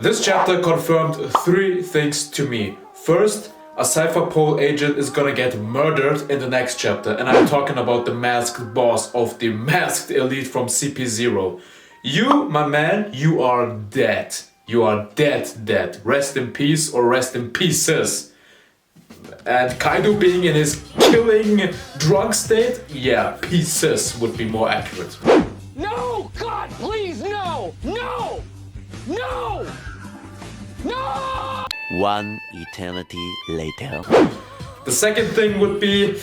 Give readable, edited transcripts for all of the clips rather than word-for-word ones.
This chapter confirmed three things to me. First, a Cypher Pole agent is gonna get murdered in the next chapter, and I'm talking about the masked boss of the masked elite from CP0. You, my man, you are dead. You are dead. Rest in peace or rest in pieces. And Kaido being in his killing drunk state, yeah, pieces would be more accurate. No! God, please, no! No! No! No! One eternity later. The second thing would be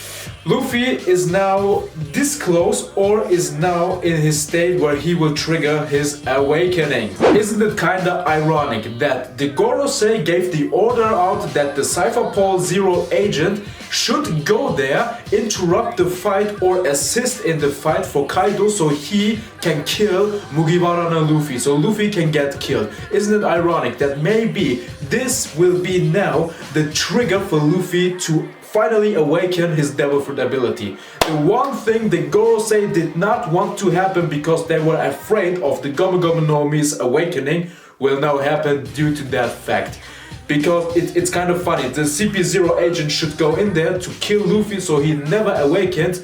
Luffy is now this close or is now in his state where he will trigger his awakening. Isn't it kinda ironic that the Gorosei gave the order out that the Cypher Pole Zero agent should go there, interrupt the fight or assist in the fight for Kaido so he can kill Mugiwara no Luffy, so Luffy can get killed. Isn't it ironic that maybe this will be now the trigger for Luffy to finally awaken his Devil Fruit ability? The one thing the Gorosei did not want to happen because they were afraid of the Gomu Gomu No Mi's awakening will now happen due to that fact. Because it's kind of funny, the CP0 agent should go in there to kill Luffy so he never awakened.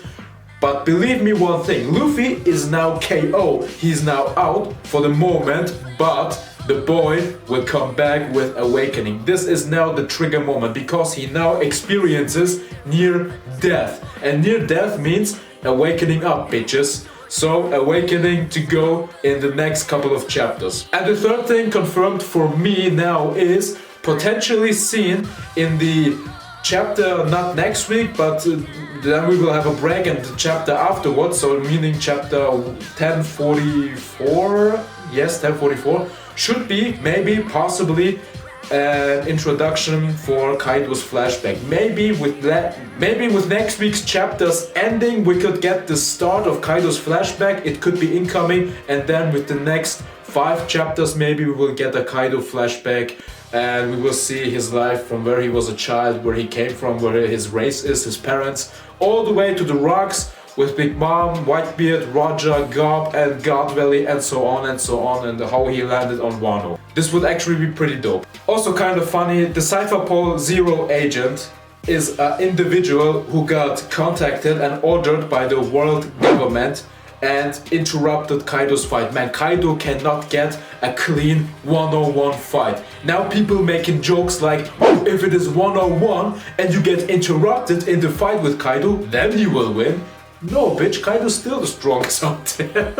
But believe me one thing, Luffy is now KO, he's now out for the moment, but the boy will come back with awakening. This is now the trigger moment because he now experiences near death. And near death means awakening up, bitches. So awakening to go in the next couple of chapters. And the third thing confirmed for me now is potentially seen in the chapter, not next week, but then we will have a break and the chapter afterwards, so meaning chapter 1044, yes, 1044, should be, maybe, possibly, an introduction for Kaido's flashback. Maybe with next week's chapters ending, we could get the start of Kaido's flashback, it could be incoming, and then with the next 5 chapters, maybe we will get a Kaido flashback. And we will see his life from where he was a child, where he came from, where his race is, his parents, all the way to the rocks with Big Mom, Whitebeard, Roger, Gob, and God Valley, and so on, and how he landed on Wano. This would actually be pretty dope. Also kind of funny, the Cypher Pole Zero agent is an individual who got contacted and ordered by the world government and interrupted Kaido's fight. Man, Kaido cannot get a clean 1-on-1 fight. Now people making jokes like, oh, if it is 1-on-1 and you get interrupted in the fight with Kaido, then you will win. No, bitch, Kaido's still the strongest out there.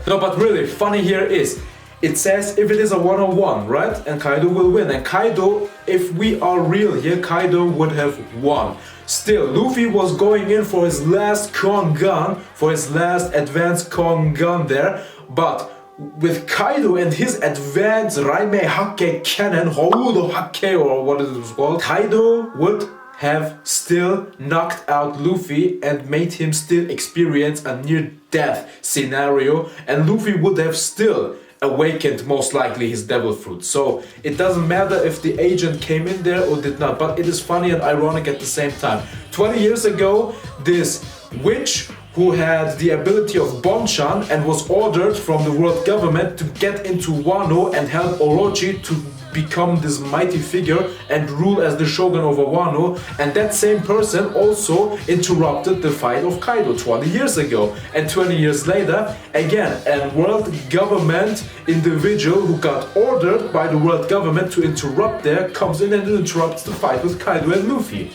No, but really, funny here is, it says if it is a 1-on-1, right? And Kaido will win. And Kaido, if we are real here, Kaido would have won. Still, Luffy was going in for his last Kong gun, for his last advanced Kong gun there, but with Kaido and his advanced Raime Hake cannon, Houdo Hake or what it was called, Kaido would have still knocked out Luffy and made him still experience a near-death scenario, and Luffy would have still awakened most likely his Devil Fruit. So it doesn't matter if the agent came in there or did not, but it is funny and ironic at the same time. 20 years ago, this witch who had the ability of Bonchan and was ordered from the world government to get into Wano and help Orochi to become this mighty figure and rule as the shogun over Wano, and that same person also interrupted the fight of Kaido 20 years ago. And 20 years later, again, a world government individual who got ordered by the world government to interrupt there comes in and interrupts the fight with Kaido and Luffy.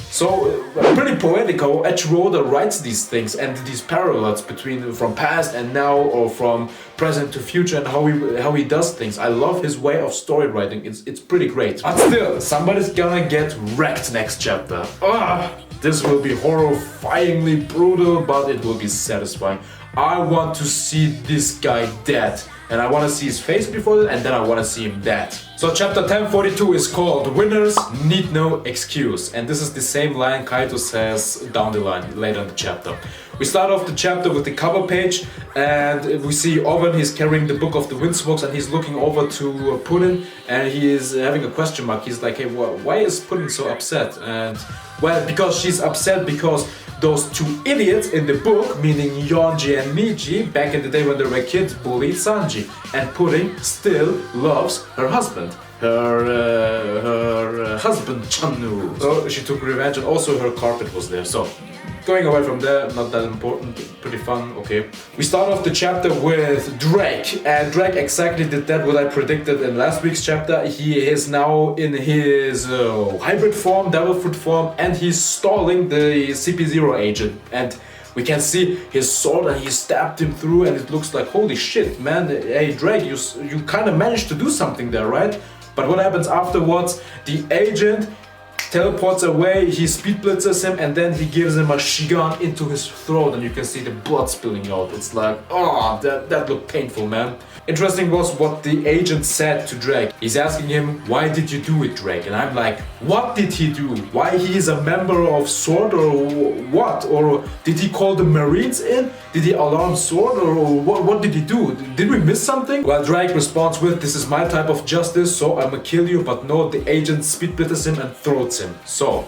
So, pretty poetic how Eiichiro Oda writes these things and these parallels between from past and now, or from present to future, and how he does things. I love his way of story writing. It's pretty great. But still, somebody's gonna get wrecked next chapter. This will be horrifyingly brutal, but it will be satisfying. I want to see this guy dead. And I want to see his face before that, and then I want to see him dead. So chapter 1042 is called Winners Need No Excuse. And this is the same line Kaido says down the line, later in the chapter. We start off the chapter with the cover page, and we see Owen, he's carrying the Book of the Windsmokes, and he's looking over to Puddin, and he is having a question mark. He's like, hey, why is Puddin so upset? And well, because she's upset because those two idiots in the book, meaning Yonji and Miji, back in the day when they were kids, bullied Sanji. And Pudding still loves her husband. Her husband Channu. So she took revenge, and also her carpet was there. So going away from there, not that important, pretty fun, okay. We start off the chapter with Drake, and Drake exactly did that what I predicted in last week's chapter. He is now in his hybrid form, devil fruit form, and he's stalling the CP0 agent. And we can see his sword, and he stabbed him through, and it looks like, holy shit, man, hey Drake, you kind of managed to do something there, right? But what happens afterwards? The agent teleports away, he speed blitzes him, and then he gives him a shigan into his throat, and you can see the blood spilling out. It's like, oh, that looked painful, man. Interesting was what the agent said to Drake. He's asking him, why did you do it, Drake? And I'm like, what did he do? Why he is a member of SWORD or what? Or did he call the Marines in? Did he alarm SWORD or what did he do? Did we miss something? Well, Drake responds with, this is my type of justice, so I'ma kill you. But no, the agent speed blitzes him and throats him. So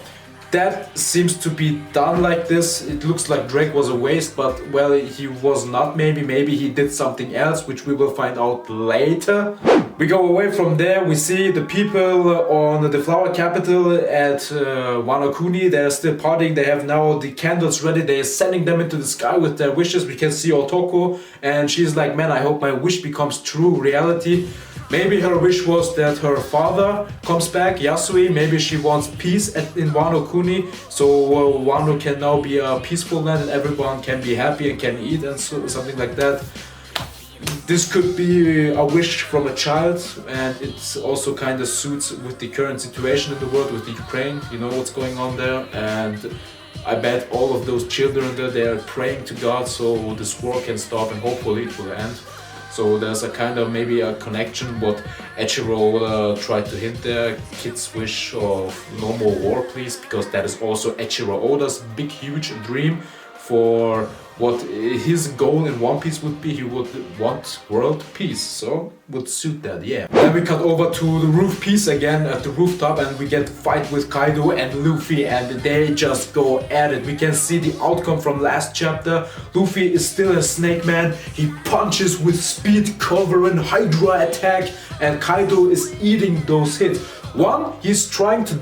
that seems to be done like this. It looks like Drake was a waste, but well, he was not. Maybe he did something else, which we will find out later. We go away from there, we see the people on the flower capital at Wanokuni. They're still partying, they have now the candles ready, they're sending them into the sky with their wishes. We can see Otoko, and she's like, man, I hope my wish becomes true reality. Maybe her wish was that her father comes back, Yasui. Maybe she wants peace in Wanokuni, so Wano can now be a peaceful land and everyone can be happy and can eat and something like that. This could be a wish from a child, and it also kind of suits with the current situation in the world with the Ukraine. You know what's going on there, and I bet all of those children there, they are praying to God so this war can stop and hopefully it will end. So there's a kind of maybe a connection what Eiichiro Oda tried to hint there, kids wish of no more war please, because that is also Eiichiro Oda's big huge dream for what his goal in One Piece would be. He would want world peace, so would suit that, yeah. Then we cut over to the roof piece again at the rooftop, and we get the fight with Kaido and Luffy, and they just go at it. We can see the outcome from last chapter. Luffy is still a snake man, he punches with speed covering Hydra attack, and Kaido is eating those hits. One, he's trying to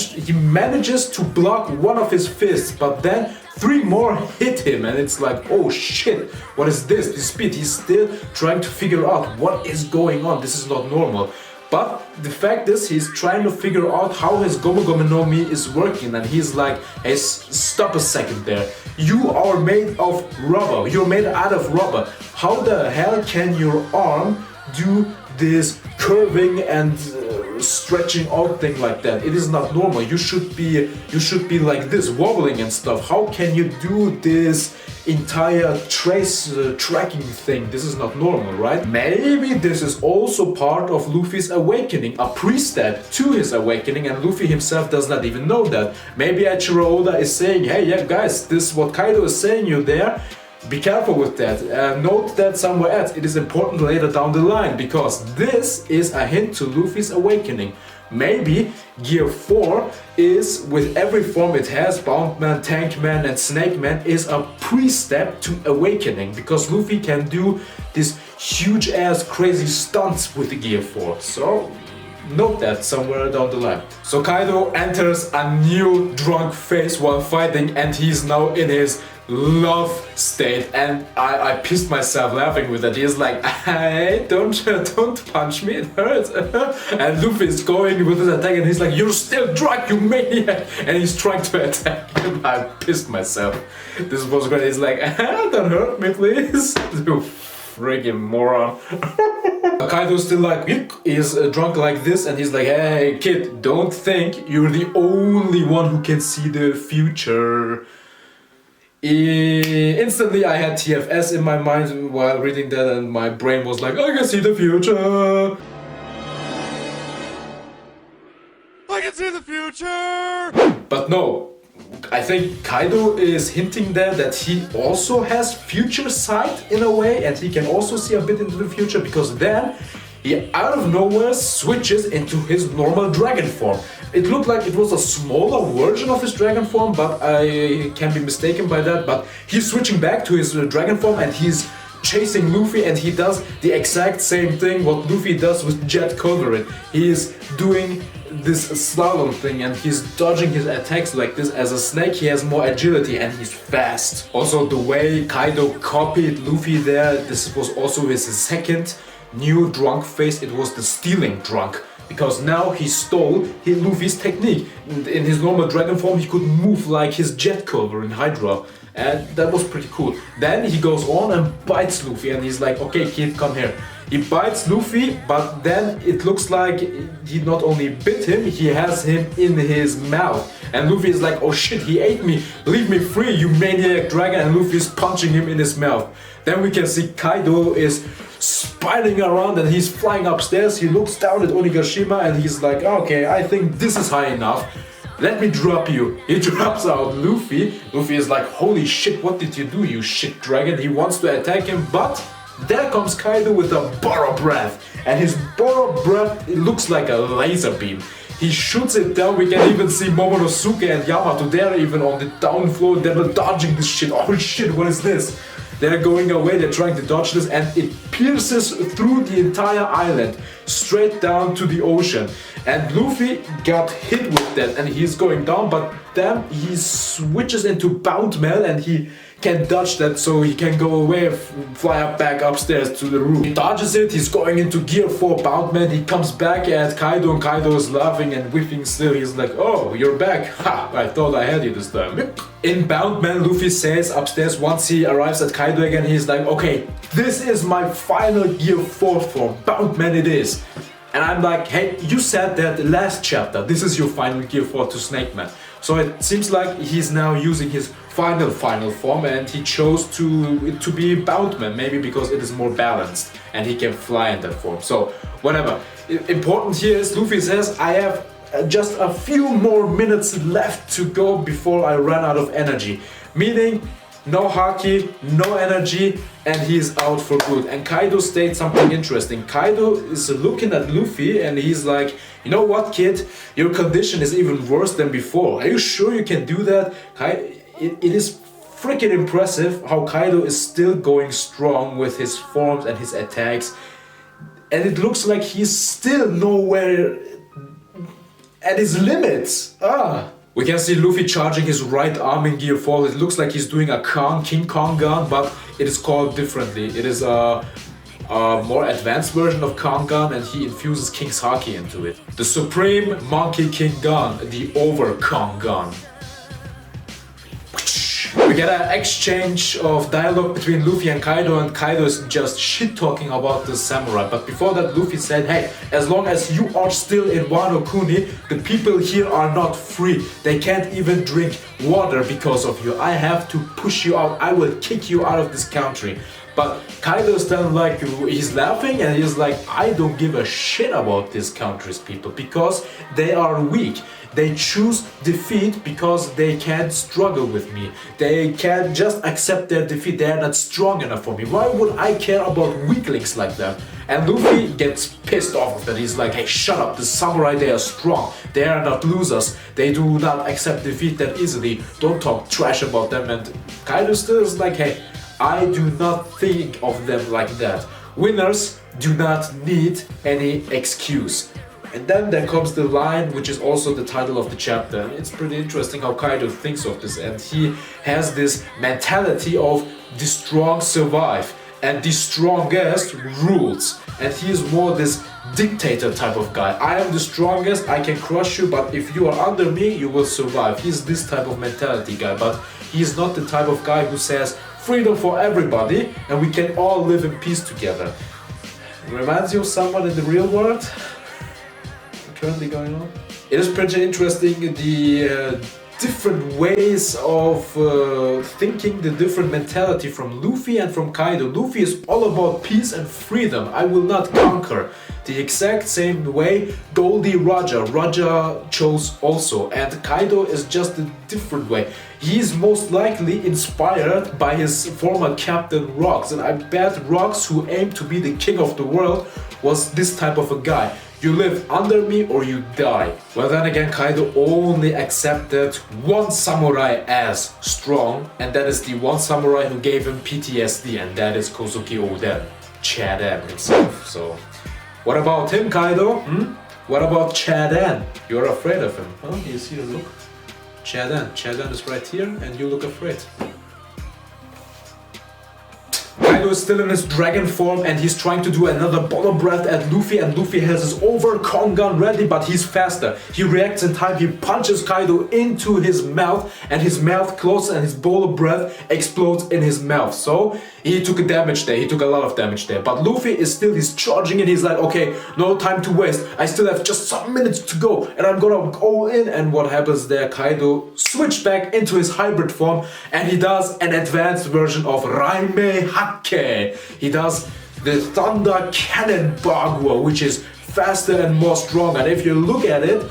he manages to block one of his fists, but then 3 more hit him, and it's like, oh shit, what is this? The speed, he's still trying to figure out what is going on, this is not normal. But the fact is, he's trying to figure out how his Gomu Gomu No Mi is working, and he's like, hey, stop a second there. You are made of rubber, you're made out of rubber. How the hell can your arm do this curving and stretching out thing like that? It is not normal. You should be like this, wobbling and stuff. How can you do this entire tracking thing? This is not normal, right? Maybe this is also part of Luffy's awakening, a pre-step to his awakening, and Luffy himself does not even know that. Maybe Eiichiro Oda is saying, hey, yeah, guys, this is what Kaido is saying you there. Be careful with that. Note that somewhere else. It is important later down the line, because this is a hint to Luffy's awakening. Maybe Gear 4 is, with every form it has, Bound Man, Tank Man and Snake Man, is a pre-step to awakening, because Luffy can do these huge ass crazy stunts with the Gear 4. So note that somewhere down the line. So Kaido enters a new drunk phase while fighting, and he's now in his love state, and I pissed myself laughing with that. He's like, hey, don't punch me, it hurts. And Luffy is going with his attack, and he's like, you're still drunk, you maniac, and he's trying to attack him. I pissed myself. This was great. He's like, don't hurt me please. You freaking moron. Kaido's still like, he's drunk like this, and he's like, hey kid, don't think you're the only one who can see the future. Instantly I had TFS in my mind while reading that, and my brain was like, I can see the future! I can see the future! But no, I think Kaido is hinting there that he also has future sight in a way, and he can also see a bit into the future, because then he out of nowhere switches into his normal dragon form. It looked like it was a smaller version of his dragon form, but I can be mistaken by that. But he's switching back to his dragon form and he's chasing Luffy, and he does the exact same thing what Luffy does with Jet Culverin. He is doing this slalom thing and he's dodging his attacks like this. As a snake, he has more agility and he's fast. Also, the way Kaido copied Luffy there, this was also his second new drunk phase. It was the stealing drunk, because now he stole Luffy's technique. In his normal dragon form, he could move like his Jet Culverin Hydra, and that was pretty cool. Then he goes on and bites Luffy, and he's like, okay kid, come here. He bites Luffy, but then it looks like he not only bit him, he has him in his mouth. And Luffy is like, oh shit, he ate me, leave me free, you maniac dragon, and Luffy is punching him in his mouth. Then we can see Kaido is spiraling around and he's flying upstairs. He looks down at Onigashima and he's like, okay, I think this is high enough. Let me drop you. He drops out Luffy. Luffy is like, holy shit, what did you do, you shit dragon? He wants to attack him, but there comes Kaido with a borrow breath. And his borrow breath, it looks like a laser beam. He shoots it down. We can even see Momonosuke and Yamato. They're even on the down floor. They're dodging this shit. Oh shit, what is this? They're going away, they're trying to dodge this, and it pierces through the entire island, straight down to the ocean. And Luffy got hit with that, and he's going down, but then he switches into bound mail, and he can dodge that, so he can go away, fly up back upstairs to the room. He dodges it, he's going into gear 4 bound man, he comes back at Kaido, and Kaido is laughing and whipping still. He's like, oh, you're back, ha, I thought I had you this time. In bound man, Luffy says upstairs, once he arrives at Kaido again, he's like, okay, this is my final gear 4 form, bound man it is. And I'm like, hey, you said that last chapter, this is your final gear 4 to Snake Man. So it seems like he's now using his final form, and he chose to be Boundman, maybe because it is more balanced and he can fly in that form. So whatever. Important here is Luffy says, I have just a few more minutes left to go before I run out of energy. Meaning, no haki, no energy, and he's out for good. And Kaido states something interesting. Kaido is looking at Luffy and he's like, you know what, kid? Your condition is even worse than before. Are you sure you can do that? It is freaking impressive how Kaido is still going strong with his forms and his attacks. And it looks like he's still nowhere at his limits. We can see Luffy charging his right arm in gear 4. It looks like he's doing a King Kong gun, but it is called differently. It is a more advanced version of Kong gun, and he infuses King's Haki into it. The Supreme Monkey King gun, the Over Kong gun. We get an exchange of dialogue between Luffy and Kaido is just shit-talking about the samurai. But before that, Luffy said, hey, as long as you are still in wanokuni, the people here are not free. They can't even drink water because of you. I have to push you out. I will kick you out of this country. But Kaido is then like, he's laughing and he's like, I don't give a shit about this country's people because they are weak. They choose defeat because they can't struggle with me. They can't just accept their defeat. They are not strong enough for me. Why would I care about weaklings like that? And Luffy gets pissed off of that. He's like, hey, shut up. The samurai, they are strong. They are not losers. They do not accept defeat that easily. Don't talk trash about them. And Kaido still is like, hey, I do not think of them like that. Winners do not need any excuse. And then there comes the line, which is also the title of the chapter. And it's pretty interesting how Kaido thinks of this. And he has this mentality of the strong survive and the strongest rules. And he is more this dictator type of guy. I am the strongest, I can crush you, but if you are under me, you will survive. He's this type of mentality guy, but he's not the type of guy who says freedom for everybody and we can all live in peace together. Reminds you of someone in the real world? Currently going on. It is pretty interesting the different ways of thinking, the different mentality from Luffy and from Kaido. Luffy is all about peace and freedom. I will not conquer. The exact same way Goldie Roger chose also, and Kaido is just a different way. He is most likely inspired by his former captain Rocks, and I bet Rocks, who aimed to be the king of the world, was this type of a guy. You live under me or you die. Well, then again, Kaido only accepted one samurai as strong, and that is the one samurai who gave him PTSD, and that is Kozuki Oden, Chaden himself. So, what about him, Kaido? What about Chaden? You're afraid of him, huh? You see the look? Chaden is right here, and you look afraid. Kaido is still in his dragon form and he's trying to do another bottle breath at Luffy, and Luffy has his overcon gun ready, but he's faster. He reacts in time, he punches Kaido into his mouth and his mouth closes and his ball of breath explodes in his mouth. So he took a damage there, he took a lot of damage there. But Luffy is still, he's charging and he's like, okay, no time to waste. I still have just some minutes to go and I'm gonna go in. And what happens there? Kaido switched back into his hybrid form and he does an advanced version of Raime Hake. He does the Thunder Cannon Bagua, which is faster and more strong. And if you look at it,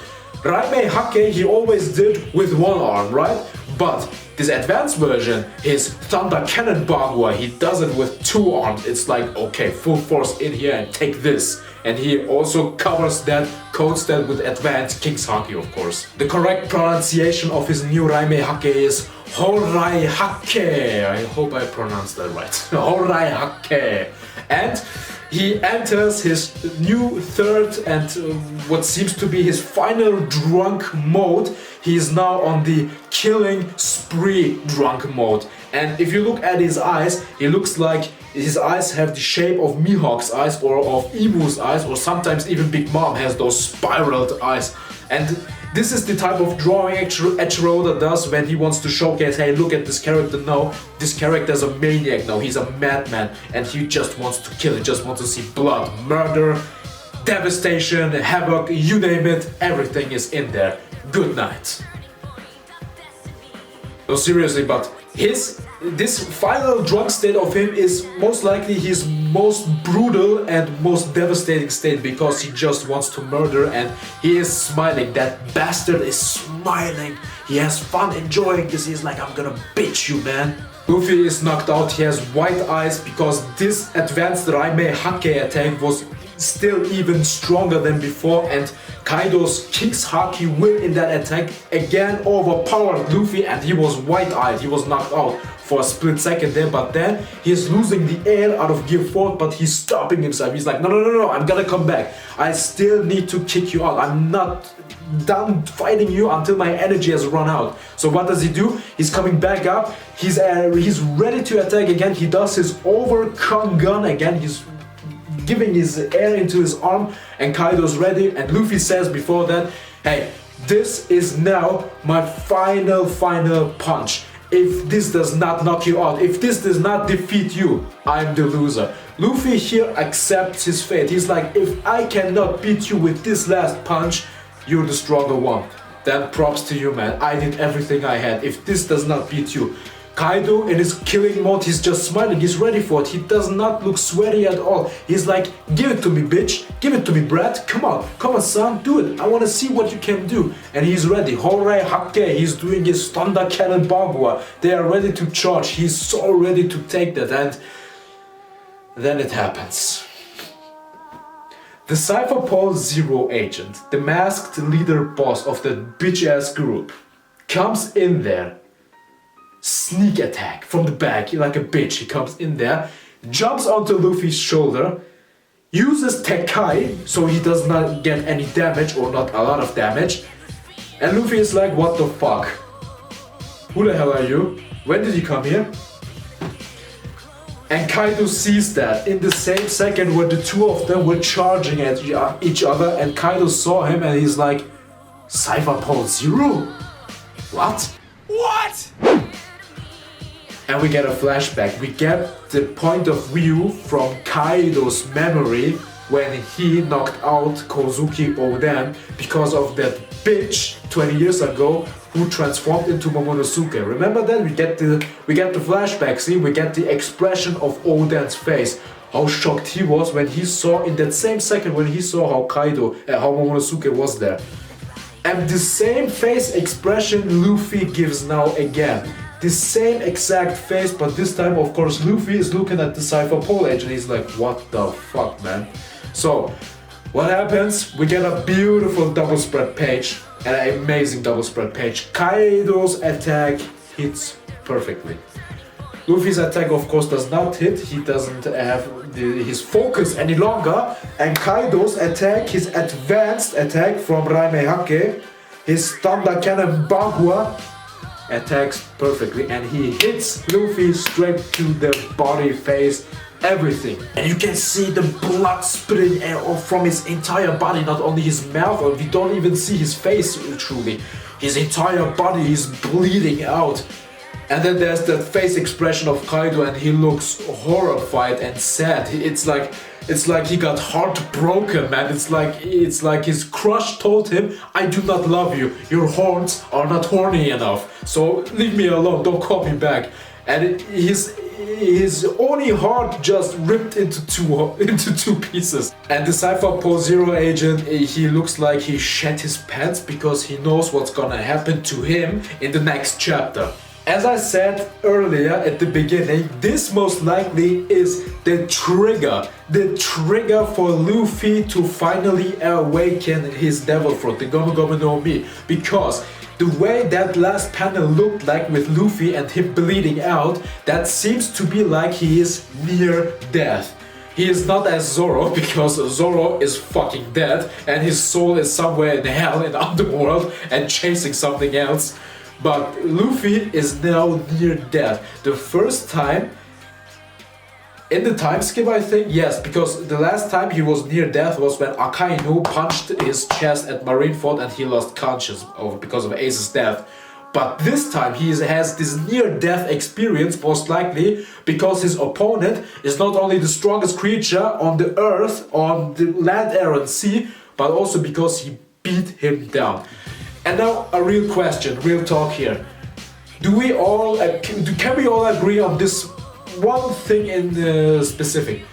Raime Hake he always did with one arm, right? But this advanced version, his Thunder Cannon Bagua, he does it with two arms. It's like, okay, full force in here and take this. And he also covers that, coats that with advanced King's Haki, of course. The correct pronunciation of his new Raime Hake is Horai Hake. I hope I pronounced that right. Horai Hake. And he enters his new third and what seems to be his final drunk mode. He is now on the killing spree drunk mode. And if you look at his eyes, he looks like his eyes have the shape of Mihawk's eyes or of Emu's eyes, or sometimes even Big Mom has those spiraled eyes. And this is the type of drawing Eiichiro Oda does when he wants to showcase, hey, look at this character now. This character is a maniac now, he's a madman, and he just wants to kill, he just wants to see blood, murder, devastation, havoc, you name it, everything is in there. Good night. No, seriously, but this final drunk state of him is most likely his most brutal and most devastating state, because he just wants to murder and he is smiling. That bastard is smiling. He has fun enjoying this. He's like, I'm gonna beat you, man. Luffy is knocked out. He has white eyes because this advanced Raime Hake attack was still even stronger than before, and Kaido's King's Haki will in that attack again overpowered Luffy, and he was white-eyed, he was knocked out for a split second there, but then he's losing the air out of Gear 4, but he's stopping himself. He's like, no, I'm gonna come back. I still need to kick you out. I'm not done fighting you until my energy has run out. So what does he do? He's coming back up, he's ready to attack again. He does his overcon gun again, he's giving his air into his arm, and Kaido's ready, and Luffy says before that, hey, this is now my final punch. If this does not knock you out, if this does not defeat you, I'm the loser. Luffy here accepts his fate. He's like, if I cannot beat you with this last punch, you're the stronger one. Then props to you, man. I did everything I had. If this does not beat you, Kaido in his killing mode, he's just smiling, he's ready for it. He does not look sweaty at all. He's like, give it to me, bitch. Give it to me, brat. Come on, son, do it. I want to see what you can do. And he's ready. Horai Hake, he's doing his Thunder Cannon Bagua. They are ready to charge. He's so ready to take that. And then it happens. The Cypher Paul Zero agent, the masked leader boss of that bitch-ass group, comes in there. Sneak attack from the back, like a bitch. He comes in there, jumps onto Luffy's shoulder, uses Tekkai so he does not get any damage or not a lot of damage, and Luffy is like, what the fuck? Who the hell are you? When did you come here? And Kaido sees that in the same second when the two of them were charging at each other, and Kaido saw him and he's like, Cypher Paul Zero? What? And we get a flashback. We get the point of view from Kaido's memory when he knocked out Kozuki Oden because of that bitch 20 years ago who transformed into Momonosuke. Remember that? We get the flashback. See, we get the expression of Oden's face. How shocked he was when he saw, in that same second when he saw how Momonosuke was there. And the same face expression Luffy gives now again. The same exact face, but this time, of course, Luffy is looking at the Cypher Paul agent. He's like, what the fuck, man? So, what happens? We get a beautiful double spread page, an amazing double spread page. Kaido's attack hits perfectly. Luffy's attack of course does not hit, he doesn't have his focus any longer, and Kaido's attack, his advanced attack from Raimehake, his Thunder Cannon Bagua, attacks perfectly and he hits Luffy straight to the body, face, everything. And you can see the blood spitting from his entire body, not only his mouth, or we don't even see his face truly. His entire body is bleeding out. And then there's that face expression of Kaido and he looks horrified and sad. It's like he got heartbroken, man. It's like his crush told him, I do not love you. Your horns are not horny enough. So leave me alone, don't call me back. And his only heart just ripped into two pieces. And the Cypher Pole Zero agent, he looks like he shed his pants because he knows what's gonna happen to him in the next chapter. As I said earlier at the beginning, this most likely is the trigger for Luffy to finally awaken his devil fruit, the Gomu Gomu No Mi, because the way that last panel looked like with Luffy and him bleeding out, that seems to be like he is near death. He is not as Zoro, because Zoro is fucking dead and his soul is somewhere in hell, in the underworld, and chasing something else. But Luffy is now near death. The first time in the time skip, I think, yes, because the last time he was near death was when Akainu punched his chest at Marineford and he lost conscience because of Ace's death. But this time he has this near-death experience, most likely because his opponent is not only the strongest creature on the earth, on the land, air and sea, but also because he beat him down. And now a real question, real talk here. Can we all agree on this one thing in specific?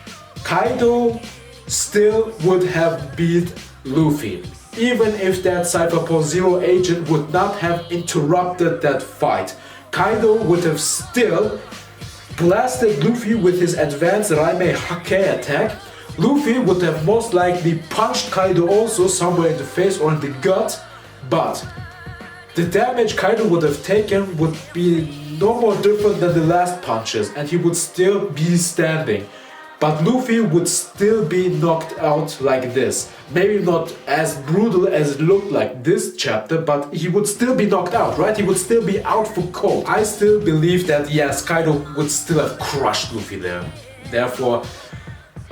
Kaido still would have beat Luffy, even if that Cypher Pole Zero agent would not have interrupted that fight. Kaido would have still blasted Luffy with his advanced Raimehake attack. Luffy would have most likely punched Kaido also somewhere in the face or in the gut. But the damage Kaido would have taken would be no more different than the last punches and he would still be standing. But Luffy would still be knocked out like this. Maybe not as brutal as it looked like this chapter, but he would still be knocked out, right? He would still be out for cold. I still believe that yes, Kaido would still have crushed Luffy there. Therefore,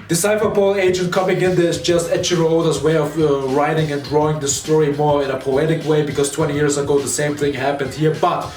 the Cypher Pole agent coming in there is just Eiichiro Oda's way of writing and drawing the story more in a poetic way, because 20 years ago the same thing happened here. But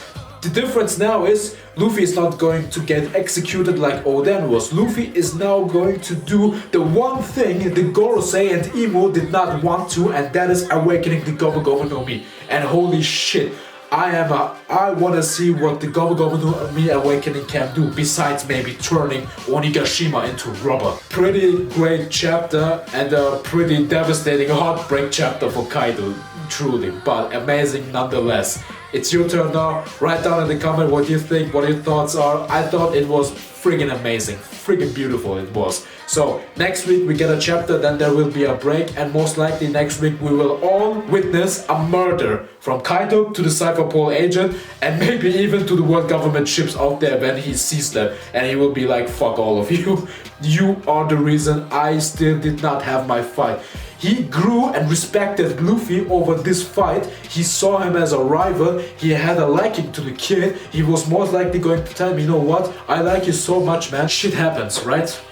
the difference now is Luffy is not going to get executed like Oden was. Luffy is now going to do the one thing the Gorosei and Imo did not want to, and that is awakening the Gomu Gomu No Mi. And holy shit, I want to see what the Gomu Gomu No Mi awakening can do, besides maybe turning onigashima into rubber. Pretty great chapter and a pretty devastating heartbreak chapter for Kaido, truly, but amazing nonetheless. It's your turn now. Write down in the comment what you think, what your thoughts are. I thought it was friggin' amazing, friggin' beautiful it was. So next week we get a chapter, then there will be a break, and most likely next week we will all witness a murder from Kaido to the Cypher Pole agent, and maybe even to the world government ships out there when he sees them, and he will be like, fuck all of you. You are the reason I still did not have my fight. He grew and respected Luffy over this fight. He saw him as a rival. He had a liking to the kid. He was most likely going to tell me, you know what? I like you so much, man. Shit happens, right?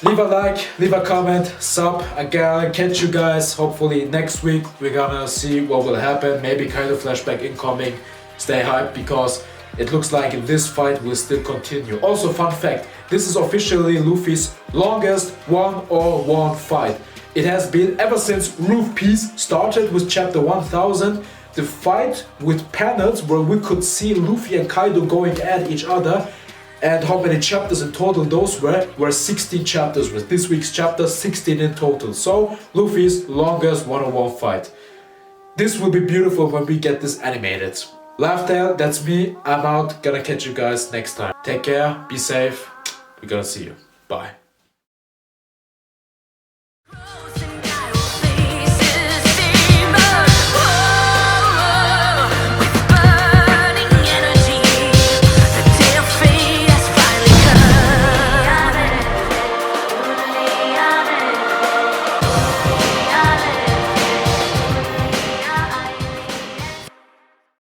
Leave a like, leave a comment, sub. Again, catch you guys. Hopefully next week we're gonna see what will happen. Maybe kind of flashback incoming. Stay hyped because it looks like this fight will still continue. Also, fun fact, this is officially Luffy's longest one-on-one fight. It has been ever since Roof Piece started with chapter 1000. The fight with panels where we could see Luffy and Kaido going at each other, and how many chapters in total those were 16 chapters with this week's chapter, 16 in total. So Luffy's longest one-on-one fight. This will be beautiful when we get this animated. Laughtale, that's me. I'm out. Gonna catch you guys next time. Take care, be safe. We're gonna see you. Bye.